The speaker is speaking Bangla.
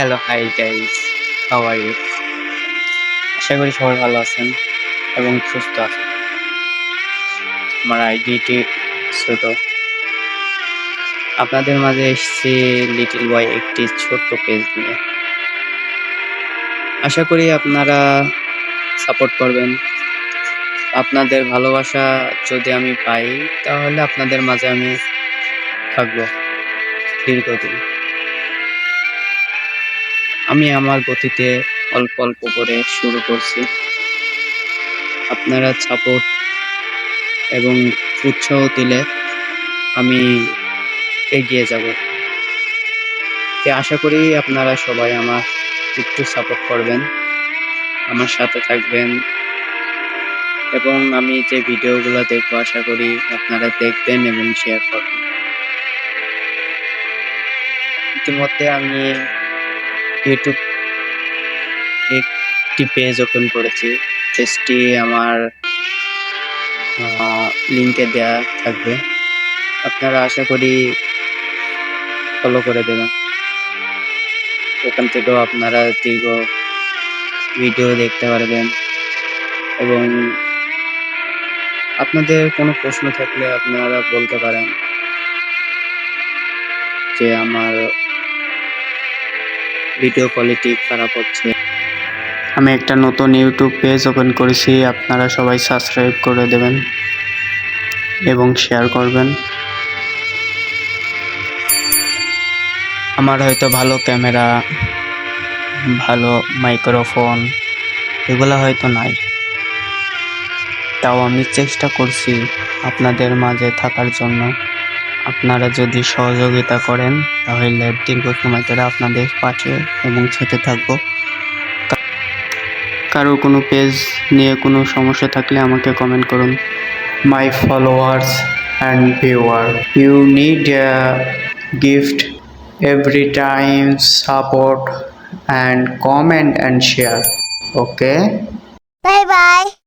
Hello, hi guys, how are you? আশা করি সবাই ভালো আছেন এবং সুস্থ আছেন। আমার আইডিটি ছোট। আপনাদের মাঝে এসেছি লিটল বয় একটি ছোট্ট পেজ নিয়ে। আশা করি আপনারা সাপোর্ট করবেন। আপনাদের ভালোবাসা যদি আমি পাই তাহলে আপনাদের মাঝে আমি থাকবো দীর্ঘদিন। আমি আমার গতিতে অল্প অল্প করে শুরু করছি। আপনারা সাপোর্ট এবং উৎসাহ দিলে আমি এগিয়ে যাব। আশা করি আপনারা সবাই আমার একটু সাপোর্ট করবেন, আমার সাথে থাকবেন এবং আমি যে ভিডিওগুলো দেখবো আশা করি আপনারা দেখবেন এবং শেয়ার করবেন। ইতিমধ্যে আমি ইউটিউব একটি পেজ ওপেন করেছি। পেজটি আমার লিঙ্কে দেয়া থাকবে, আপনারা আশা করি ফলো করে দেবেন। ওখান থেকেও আপনারা দীর্ঘ ভিডিও দেখতে পারবেন এবং আপনাদের কোনো প্রশ্ন থাকলে আপনারা বলতে পারেন যে আমার ভিডিও কোয়ালিটি খারাপ হচ্ছে। আমি একটা নতুন ইউটিউব পেজ ওপেন করেছি, আপনারা সবাই সাবস্ক্রাইব করে দেবেন এবং শেয়ার করবেন। আমার হয়তো ভালো ক্যামেরা, ভালো মাইক্রোফোন এগুলো হয়তো নাই, তাও আমি চেষ্টা করছি আপনাদের মাঝে থাকার জন্য। আপনারা যদি সহযোগিতা করেন তাহলে দীর্ঘ সময় ধরে আপনাদের পাশে এবং সাথে থাকবো। কারো কোনো পেজ নিয়ে কোনো সমস্যা থাকলে আমাকে কমেন্ট করুন। My followers and viewer, you need a gift every time, support and comment and share. Okay, Bye bye.